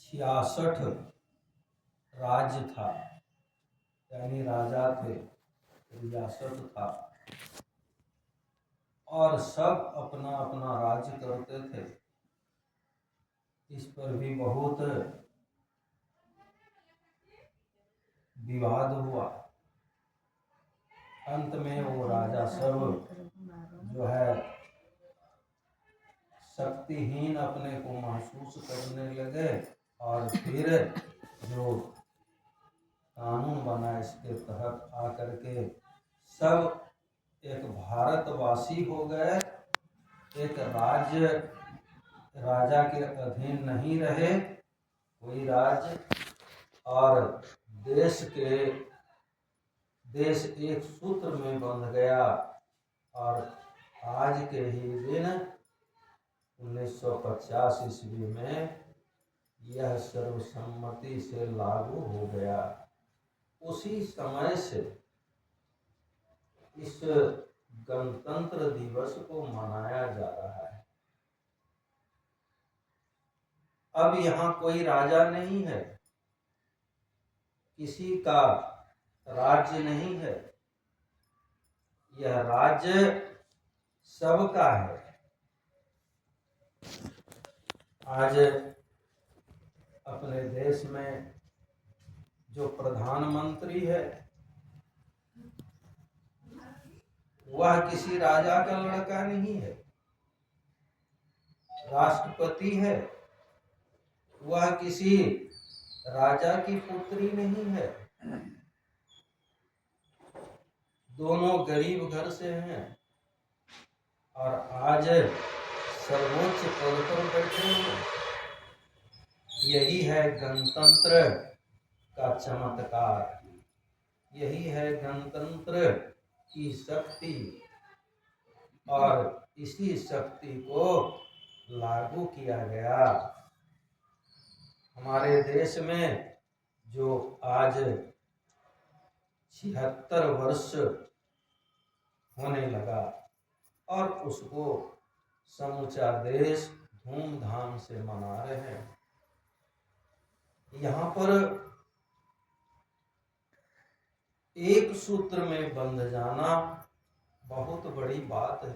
66 राज्य था, यानी राजा थे, रियासत था, और सब अपना अपना राज्य करते थे। इस पर भी बहुत विवाद हुआ। अंत में वो राजा सब जो है शक्तिहीन अपने को महसूस करने लगे, और फिर जो कानून बना इसके तहत आकर के सब एक भारतवासी हो गए, एक राजा के अधीन नहीं रहे कोई राज्य, और देश एक सूत्र में बंध गया। और आज के ही दिन 1950 ईस्वी में यह सर्वसम्मति से लागू हो गया। उसी समय से इस गणतंत्र दिवस को मनाया जा रहा है। अब यहाँ कोई राजा नहीं है, किसी का राज्य नहीं है, यह राज्य सबका है। आज अपने देश में जो प्रधानमंत्री है वह किसी राजा का लड़का नहीं है। राष्ट्रपति है वह किसी राजा की पुत्री नहीं है। दोनों गरीब घर से हैं और आज सर्वोच्च पद पर बैठे हैं। यही है गणतंत्र का चमत्कार, यही है गणतंत्र की शक्ति, और इसी शक्ति को लागू किया गया। हमारे देश में जो आज 76 वर्ष होने लगा, और उसको समूचा देश धूमधाम से मना रहे हैं। यहाँ पर एक सूत्र में बंध जाना बहुत बड़ी बात है।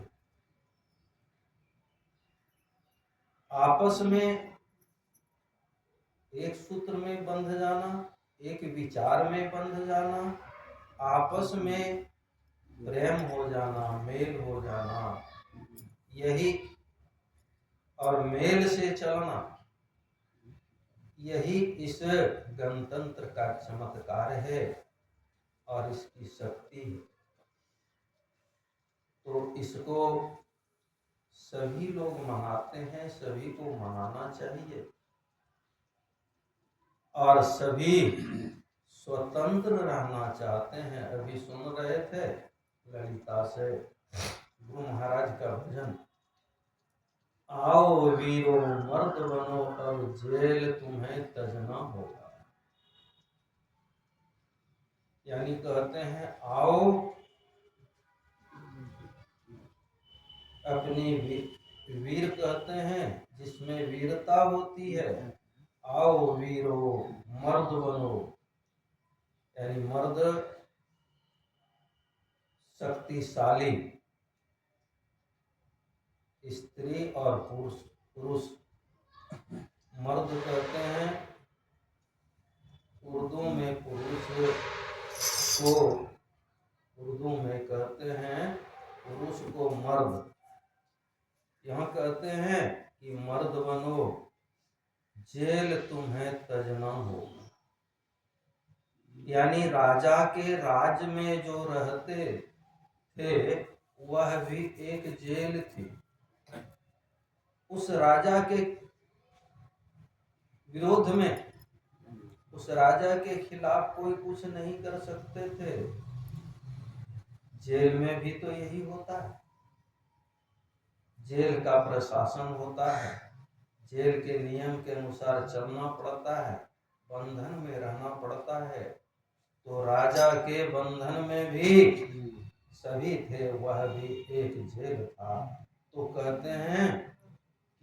आपस में एक सूत्र में बंध जाना, एक विचार में बंध जाना, आपस में प्रेम हो जाना, मेल हो जाना, यही और मेल से चलना, यही इस गणतंत्र का चमत्कार है और इसकी शक्ति। तो इसको सभी लोग मनाते हैं, सभी को मनाना चाहिए, और सभी स्वतंत्र रहना चाहते हैं। अभी सुन रहे थे ललिता से गुरु महाराज का भजन, आओ वीरो मर्द बनो अब जेल तुम्हें तजना होगा। यानी कहते हैं आओ अपनी वीर कहते हैं जिसमें वीरता होती है, आओ वीरो मर्द बनो, यानी मर्द शक्तिशाली, स्त्री और पुरुष मर्द कहते हैं। उर्दू में पुरुष को उर्दू में कहते हैं पुरुष को मर्द। यहाँ कहते हैं कि मर्द बनो जेल तुम्हें तजना हो। यानी राजा के राज में जो रहते थे वह भी एक जेल थी। उस राजा के विरोध में, उस राजा के खिलाफ कोई कुछ नहीं कर सकते थे। जेल में भी तो यही होता है, जेल का प्रशासन होता है, जेल के नियम के अनुसार चलना पड़ता है, बंधन में रहना पड़ता है। तो राजा के बंधन में भी सभी थे, वह भी एक जेल था। तो कहते हैं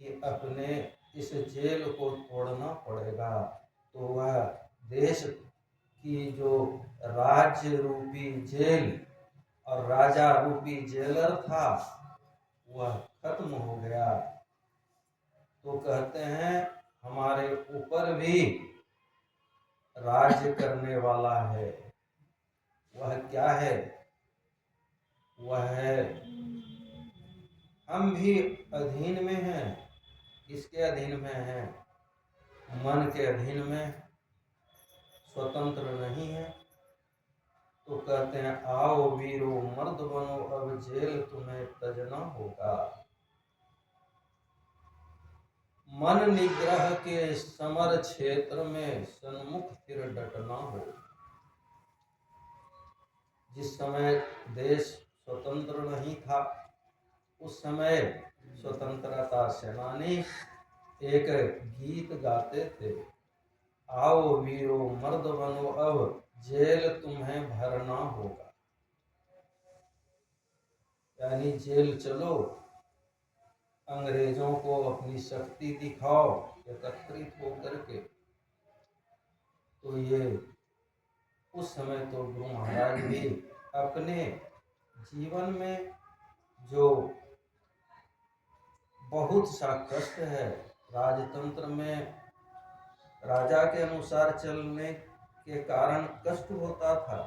कि अपने इस जेल को तोड़ना पड़ेगा। तो वह देश की जो राज्य रूपी जेल और राजा रूपी जेलर था वह खत्म हो गया। तो कहते हैं हमारे ऊपर भी राज्य करने वाला है। वह क्या है? वह है, हम भी अधीन में हैं। किसके अधीन में हैं? मन के अधीन में, स्वतंत्र नहीं है। तो कहते हैं आओ वीरो मर्द बनो, अब जेल तुम्हें तजना होगा। मन निग्रह के समर क्षेत्र में सन्मुख फिर डटना हो। जिस समय देश स्वतंत्र नहीं था उस समय स्वतंत्रता सेनानी एक गीत गाते थे, आओ वीरो मर्द बनो, अब जेल तुम्हें भरना होगा। यानी जेल चलो, अंग्रेजों को अपनी शक्ति दिखाओ एकत्रित होकर के। तो ये उस समय तो गुरु महाराज भी अपने जीवन में जो बहुत सा कष्ट है, राजतंत्र में राजा के अनुसार चलने के कारण कष्ट होता था,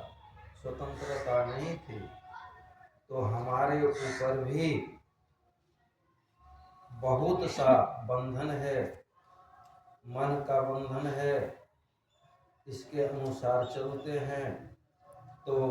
स्वतंत्रता नहीं थी। तो हमारे ऊपर भी बहुत सा बंधन है, मन का बंधन है, इसके अनुसार चलते हैं तो